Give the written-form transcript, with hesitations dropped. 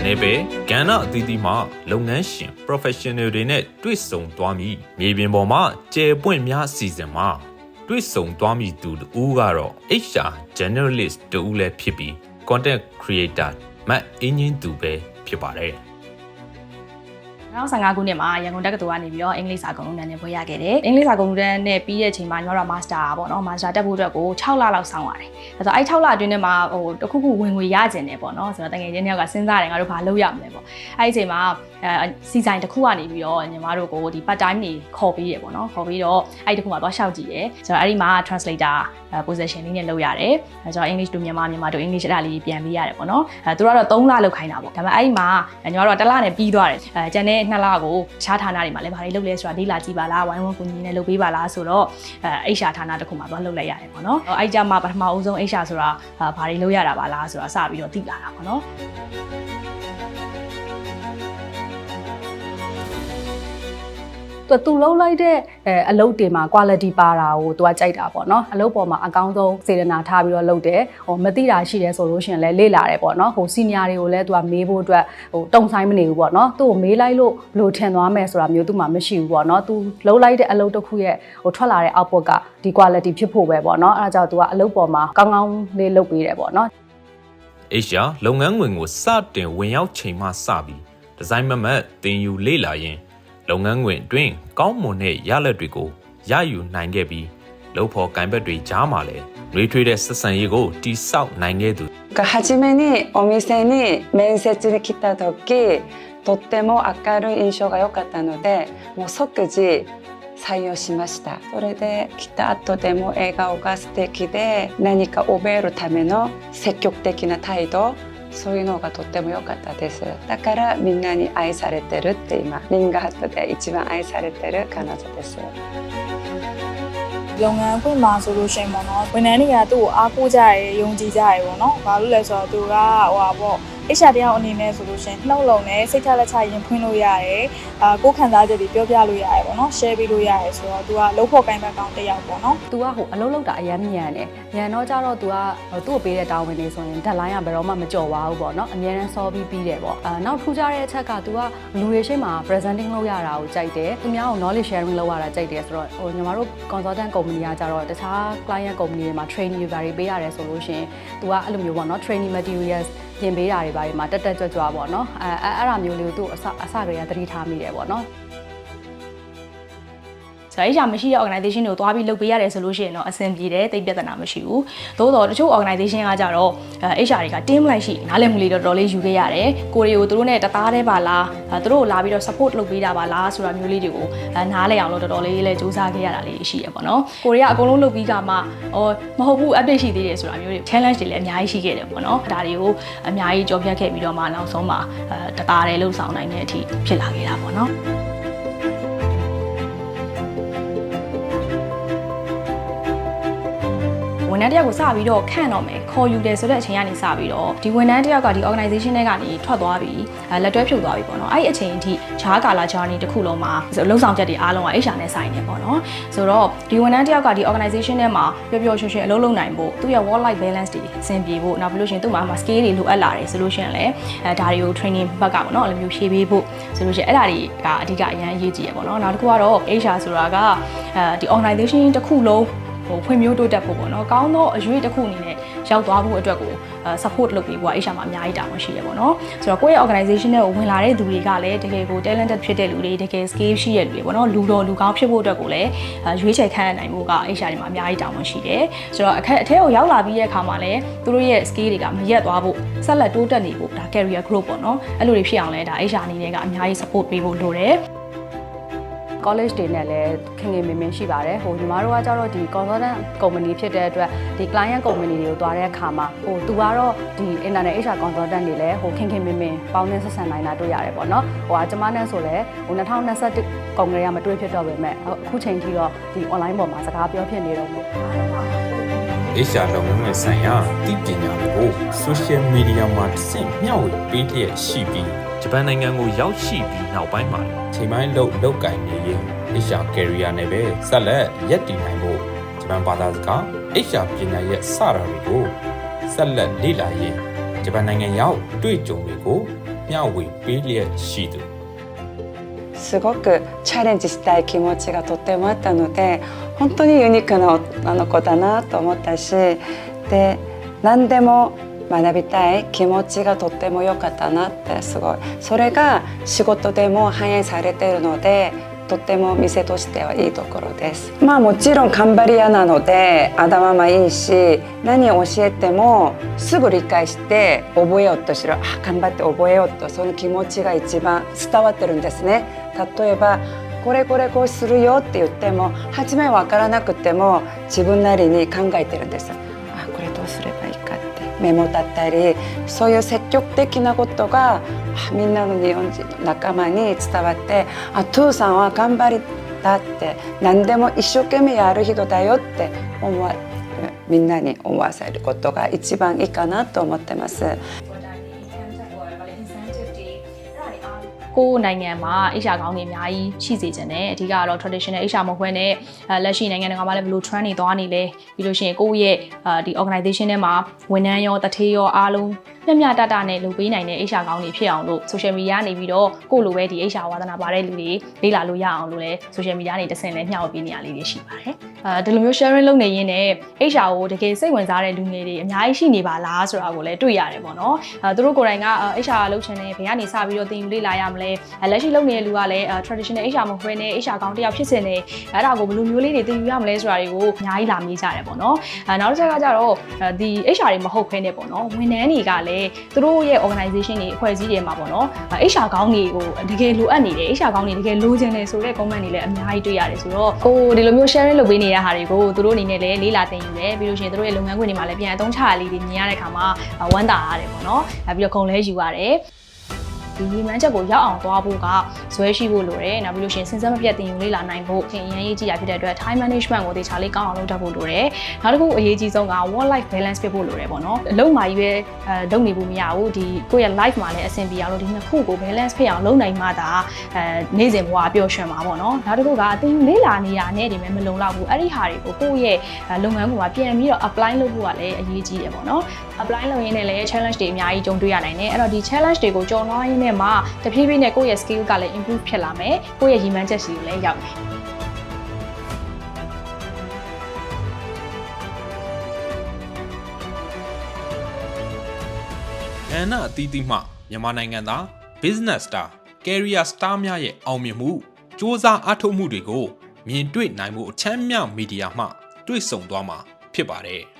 နေပဲကဏ္ဍအသီးသီးမှာလုပ်ငန်းရှင် professional တွေနဲ့တွေ့ဆုံသွားမိမြေပြင်ပေါ်မှာကျယ်ပွင့်များအစီအစဉ်မှာတွေ့ဆုံသွားမိသူတူကတော့ HR generalist တူလည်းဖြစ်ပြီး content creator မတ်အင်းင်းသူပဲဖြစ်ပါတယ်2015ခုနှစ်မှာရန်ကုန်တက္ကသိုလ်ကနေပြီးတော့အင်္ဂလိပ်စာကုန်လုံးတန်းနဲ့ဘွဲ့ရခဲ့တယ်။အင်္ဂလိပ်စာကုန်လုံးတန်းနဲ့ပြီးတဲ့အချိန်မှာညီမတို့မာစတာပေါ့နော်။မာစတာတက်ဖို့အတွက်ကို6လလောက်စောင့်ရတယ်။ဒါဆိုအဲ့6လအတွင်းထဲမှာတခုခုဝင်ငွေရကျင်တယ်ပေါ့နော်။ဆိုတော့တကယ်ချင်းတယောက်ကစဉ်းစားတယ်ငါတို့ဘာလုပ်ရမလဲပေါ့။အဲ့ဒီအချိန်မှာစီဆိုင်တစ်ခုကနေပြီးတော့ညီမတို့ကိုဒီ part time နေခေါ်ပေးရပေါ့နော်။ခေါ်ပြီးတော့အဲ့ဒီတစ်ခုမှာသွားရှောက်ကြည့်တယ်။ဆိုတော့အဲ့ဒီမှာ translator position လေးနဲ့လုပ်ရတယ်။ဆိုတော့ English to မြန်မာto English အဲ့ဒါလေးပြန်ပေးရတယ်ပေါ့နော်။သူတို့ကတော့3လလောက်ခိုင်းတာပေါ့။ဒါပေမဲ့အဲ့ဒီမှာညီမတို့က1လနဲ့ပြီးသွားတယ်။ကျန်တဲ့2လကိုခြားဌာနတွေမှာလည်းဘာတွေလုပ်လဲဆိုတာလေ့လာကြည့်ပါလားဝိုင်းဝန်းကူညီနေလုပ်ပေးပါလားဆိုတော့HR ဌာနတစ်ခုမှာသွားလုပ်လိုက်ရတယ်ပေါ့နော်အဲ့ကြမှာပထမအဦးဆုံး HR ဆိုတာဘာတွေလုပ်ရတာပါလားဆိုတာစပြီးတော့သိလာတာပေါ့နော်သူလုံးလိုက်တဲ့အလုပ်တွေမှာ quality ပါတာကိုသူကကြိုက်တာပေါ့နော်အလုပ်ပေါ်မှာအကောင်းဆုံးစေတနာထားပြီးတော့လုပ်တယ်မသိတာရှိတယ်ဆိုလို့ရှိရင်လည်းလေ့လာတယ်ပေါ့နော်senior တွေကိုလည်းသူကမေးဖို့အတွက်တုံဆိုင်မနေဘူးပေါ့နော်သူ့ကိုမေးလိုက်လို့ဘယ်လိုထင်သွားမယ်ဆိုတာမျိုးသူ့မှာမရှိဘူးပေါ့နော်သူလုံးလိုက်တဲ့အလုပ်တစ်ခုရဲ့ထွက်လာတဲ့ output ကဒီ quality ဖြစ်ဖို့ပဲပေါ့နော်အဲဒါကြောင့်သူကအလုပ်ပေါ်မှာကောင်းကောင်းလေးလုပ်ပေးတယ်ပေါ့နော် HR လုပ်ငန်းဝင်ကိုစတင်ဝင်ရောက်ချိန်မှစပြီးဒီဇိုင်းမမတ်တင်ယူလေ့လာရင်လုပ်ငန်းခွင်အတွင်းကောင်းမွန်တဲ့ရလဒ်တွေကိုရယူနိုင်ခဲ့ပြီးလုပ်ဖော်ကိုင်ဘက်တွေကြားမှာလည်းနှွေးထွေးတဲ့ဆက်ဆံရေးကိုတိဆောက်နိုင်ခဲ့သူ初めにお店に面接に来た時とっても明るい印象が良かったのでもう即時採用しましたそれで来た後でも笑顔が素敵で何か覚えるための積極的な態度そういうのがとっても良かったですだからみんなに愛されてるって今リンガーハットで一番愛されてる彼女ですလုပ်ငန်းဖွင့်မှာဆိုလို့ရှိရင်ပေါ့နော်ဝန်ထမ်းတွေကသူ့ကိုအားကိုးကြရဲယုံကြည်ကြရဲပေါ့နော်ဘာလို့လဲဆိုတော့သူကပေါ့HR တယောက်အနေနဲ့ဆိုလို့ရှိရင်နှုတ်လုံးနဲ့စိတ်ထလက်ချရင်ဖွင့်လို့ရတယ်ကိုယ်ခံစားချက်တွေပြောပြလို့ရတယ်ပေါ့နော် share ပေးလို့ရတယ်ဆိုတော့သူကလုံးဖို့ကိုင်းဘက်ကောင်တယောက်ပေါ့နော်သူကအလုပ်လုပ်တာအရင်မြန်တယ်မြန်တော့ကြတော့သူကသူ့ကိုပေးတဲ့တာဝန်တွေဆိုရင် deadline ကဘယ်တော့မှမကြော်ပါဘူးပေါ့နော်အများနဲ့စောပြီးပြီးတယ်ပေါ့နောက်ထူးခြားတဲ့အချက်ကသူကလူတွေရှေ့မှာ presenting လုပ်ရတာကိုကြိုက်တယ်သူများကို knowledge sharing လုပ်ရတာကြိုက်တယ်ဆိုတော့ညီမတို့ consultant company ကကြတော့တခြား client company တွေမှာ training တွေပါပေးရတယ်ဆိုလို့ရှိရင်သူကအဲ့လိုမျိုးပေါ့နော် training materialsပြင်ပေးတာတွေပါမှာတက်ကြွပေါ့နော်အဲ့ဒါမျိုးလေးကိုသူ့အစကတည်းကသတိထားမိတယ်ပေါ့နော်ဆိုတော့ HR မရှိတဲ့ organization တွေကိုသွားပြီးလုပ်ပေးရတယ်ဆိုလို့ရှိရင်တော့အဆင်ပြေတယ်တိတ်ပြဿနာမရှိဘူးသို့တော့တချို့ organization ကကြတော့HR တွေက team လိုက်ရှိနားလည်မှုလေးတော့တော်လေးယူခဲ့ရတယ်ကိုတွေကိုသူတို့နဲ့တသားတည်းပါလားသူတို့ကိုလာပြီးတော့ support လုပ်ပေးတာပါလားဆိုတာမျိုးလေးတွေကိုနားလည်အောင်လို့တော်တော်လေးလည်းစူးစမ်းခဲ့ရတာလေးရှိရပေါ့နော်ကိုတွေကအကုန်လုံးလုပ်ပြီးကမှမဟုတ်ဘူး update ရှိသေးတယ်ဆိုတာမျိုးတွေ challenge တွေလည်းအများကြီးရှိခဲ့တယ်ပေါ့နော်ဒါတွေကိုအများကြီးကြော်ဖြတ်ခဲ့ပြီးတော့မှနောက်ဆုံးမှာတသားတည်းလှုပ်ဆောင်နိုင်တဲ့အထိဖြစ်လာခဲ့တာပေါ့နော်ဝန်ထမ်းတယောက်ကိုစပြီးတော့ခန့်တော့မယ်ခေါ်ယူတယ်ဆိုတဲ့အချိန်ကနေစပြီးတော့ဒီဝန်ထမ်းတယောက်ကဒီ organization ထဲကနေထွက်သွားပြီးလက်တွဲဖြုတ်သွားပြီပေါ့နော်အဲ့ဒီအချိန်အထိခြားကာလာ journey တစ်ခုလုံးမှာလုံဆောင်ချက်တွေအားလုံးက HR နဲ့ဆိုင်နေပေါ့နော်ဆိုတော့ဒီဝန်ထမ်းတယောက်ကဒီ organization ထဲမှာပျော်ပျော်ရွှင်ရွှင်အလုပ်လုပ်နိုင်ဖို့သူ့ရဲ့ work life balance တွေအဆင်ပြေဖို့နောက်ပြီးလို့ရှိရင်သူ့မှာ skill တွေလိုအပ်လာတယ်ဆိုလို့ရှိရင်လည်းဒါတွေကို training ဘက်ကပေါ့နော်အဲ့လိုမျိုးဖြည့်ပေးဖို့ဆိုလို့ရှိရင်အဲ့ဒါတွေကအဓိကအရင်အရေးကြီးရပေါ့နော်နောက်တစ်ခုကတော့ HR ဆိုတာကဒီ organization တစ်ခုလုံးဖွံ့ဖြိုးတိုးတက်ဖို့ပေါ့နော်ကောင်းသောအရွေးတစ်ခုအနေနဲ့ရောက်သွားဖို့အတွက်ကိုsupport လုပ်ပေးဖို့ HR မှာအများကြီးတာဝန်ရှိရပေါ့နော်ဆိုတော့ကိုယ့်ရဲ့ organization နဲ့ဝင်လာတဲ့သူတွေကလည်းတကယ်ကို talented ဖြစ်တဲ့လူတွေတကယ် skill ရှိတဲ့လူတွေပေါ့နော်လူတော်လူကောင်းဖြစ်ဖို့အတွက်ကိုလည်းရွေးချယ်ခန့်နိုင်ဖို့က HR တွေမှာအများကြီးတာဝန်ရှိတယ်ဆိုတော့အထဲကိုရောက်လာပြီးတဲ့အခါမှာလည်းသူတို့ရဲ့ skill တွေကမရက်သွားဖို့ဆက်လက်တိုးတက်နေဖို့ဒါ career growth ပေါ့နော်အဲ့လိုတွေဖြစ်အောင်လဲဒါ HR အနေနဲ့ကအများကြီး support ပေးဖို့လိုတယ်college တွေနဲ့လည်းခင်ခင်မင်မင်ရှိပါတယ်ညီမတို့ကကြတော့ဒီ consultant company ဖြစ်တဲ့အတွက်ဒီ client company တွေကိုတွားတဲ့အခါမှာသူကတော့ဒီ internet HR consultant တွေလည်းခင်ခင်မင်မင်ပေါင်းသင်းဆက်ဆံနိုင်တာတွေ့ရတယ်ပေါ့နော်ကျမနဲ့ဆိုလည်း2021ကုန်ကလေးကမတွေ့ဖြစ်တော့ပေမဲ့အခုချိန်ထိတော့ဒီ online ပေါ်မှာစကားပြောဖြစ်နေတော့ဘူးHR လုပ်ငန်းဝင်ဆိုင်ရာသိပညာတွေကို social media မှာတစ်ဆင့်မျှဝေပေးလျက်ရှိပြီးဂျပန်နိုင်ငံကိုရောက်ရှိပြီးနောက်ပိုင်းမှာချိန်ပိုင်းလုပ်ကင်နေရင် HR career နဲ့ပဲဆက်လက်ရပ်တည်နိုင်ဖို့ဂျပန်ဘာသာစကား HR ပညာရဲ့စတာတွေကိုဆက်လက်လေ့လာရင်ဂျပန်နိုင်ငံရောက်တွေ့ကြုံတွေကို မျှဝေပေးလျက်ရှိသူ すごくチャレンジしたい気持ちがとってもあったので本当にユニークな女の子だなと思ったしで何でも学びたい気持ちがとっても良かったなってすごいそれが仕事でも反映されているのでとっても店としてはいいところですまあもちろん頑張り屋なので頭もいいし何を教えてもすぐ理解して覚えようとしろ頑張って覚えようとその気持ちが一番伝わってるんですね例えばこれこれこうするよって言っても初め分からなくても自分なりに考えてるんですこれどうすればいいかってメモだったりそういう積極的なことがみんなの日本人の仲間に伝わってトゥーさんは頑張りだって何でも一生懸命やる人だよってみんなに思わせることが一番いいかなと思ってます。ကိုယ်နိုင်ငံမှာအိရှာကောင်းတွေအများကြီးရှိစေချင်တယ်အဓိကတော့ traditional အိရှာမဟုတ်ဘဲနဲ့လက်ရှိနိုင်ငံတကာမှာလည်းဘယ်လို trend တွေသွားနေလဲပြီးလို့ရှိရင်ကိုယ့်ရဲ့ဒီ organization ထဲမှာဝန်ထမ်းရောတထေးရောအားလုံးမျှမျှတတနဲ့လုပ်ပေးနိုင်တဲ့အိရှာကောင်းတွေဖြစ်အောင်လို့ social media ကနေပြီးတော့ကိုယ့်လိုပဲဒီအိရှာဝါသနာပါတဲ့လူတွေလေ့လာလို့ရအောင်လို့လည်း social media ကနေတစ်ဆင့်လည်းမျှဝေပေးနေရလေးတွေရှိပါတယ်ဒီလိုမျိုး sharing လုပ်နေရင်းနဲ့အိရှာကိုတကယ်စိတ်ဝင်စားတဲ့လူငယ်တွေအများကြီးရှိနေပါလားဆိုတာကိုလည်းတွေ့ရတယ်ပေါ့နော်သူတို့ကိုယ်တိုင်ကအိရှာလုပ်ချင်တယ်ဘယ်ကနေစပြီးတော့သင်ယူလေ့လာရမလဲလက်ရှိလုပ်နေတဲ့လူကလည်း traditional အိရှာမဟုတ်ဘဲနဲ့အိရှာကောင်းတစ်ယောက်ဖြစ်စင်တယ်အဲ့ဒါကိုဘယ်လိုမျိုးလေးတွေသင်ယူရမလဲဆိုတာတွေကိုအများကြီးလာမေးကြတယ်ပေါ့နော်နောက်တစ်ချက်ကကြတော့ဒီအိရှာတွေမဟုတ်ဘဲနဲ့ပေါ့နော်ဝန်ထမ်းတွေကလည်းသူတို့ရဲ့ organization တွေအဖွဲ့အစည်းတွေမှာပေါ့နော်အိရှာကောင်းတွေကိုတကယ်လိုအပ်နေတယ်အိရှာကောင်းတွေတကယ်လိုချင်တယ်ဆိုတဲ့ comment တွေလည်းအများကြီးတွေ့ရတယ်ဆိုတော့ကိုဒီလိုမျိုး sharing လုပ်ပေးနေတဲ့ဟာတွေကိုသူတို့အနေနဲ့လည်းလေးလာသင်ယူတယ်ပြီးလို့ရှိရင်သူတို့ရဲ့လုပ်ငန်းခွင်တွေမှာလည်းပြန်အသုံးချရလေးတွေမြင်ရတဲ့အခါမှာဝမ်းသာရတယ်ပေါ့နော်ပြီးတော့ဂုဏ်လဲယူရတယ်ဒီညီမချက်ကိုရောက်အောင်သွားဖို့ကဇွဲရှိဖို့လိုတယ်နောက်ပြီးလို့ရှိရင်စဉ်ဆက်မပြတ်တင်ယူလေ့လာနိုင်ဖို့အရင်ရေးကြည့်ရဖြစ်တဲ့အတွက် time management ကိုသေချာလေးကောင်းအောင်လုပ်တတ်ဖို့လိုတယ်နောက်တစ်ခုအရေးကြီးဆုံးက work life balance ဖြစ်ဖို့လိုတယ်ပေါ့နော်အလုပ်မှာကြီးပဲလုပ်နေဖို့မရဘူးဒီကိုယ့်ရဲ့ life မှာလည်းအဆင်ပြေအောင်လို့ဒီနှစ်ခုကို balance ဖြစ်အောင်လုပ်နိုင်မှသာနေ့စဉ်ဘဝပျော်ရွှင်မှာပေါ့နော်နောက်တစ်ခုကအသိလေ့လာနေရတဲ့ဒီမဲ့မလုံလောက်ဘူးအဲ့ဒီဟာတွေကိုကိုယ့်ရဲ့လုပ်ငန်းကိုပြန်ပြီးတော့ apply လုပ်ဖို့ကလည်းအရေးကြီးတယ်ပေါ့နော် apply လုပ်ရင်းနဲ့လည်း challenge တွေအများကြီးကြုံတွေ့ရနိုင်တယ်အဲ့တော့ဒီ challenge တွေကိုကျော်လွှားရင်းနဲ့မှတဖြည်းဖြည်းနဲ့ကိုယ့်ရဲ့ skill ကလည်း improve ဖြစ်လာမယ်ကိုယ့်ရဲ့ရည်မှန်းချက်စီကိုလည်းရောက်မယ်အသီးသီးမှမြန်မာနိုင်ငံသား business star career star များရဲ့အောင်မြင်မှုစ조사အားထုတ်မှုတွေကိုမြင်တွေ့နိုင်မှုအချမ်းမြောက်မီဒီယာမှတွေ့ဆုံသွားမှာဖြစ်ပါတယ်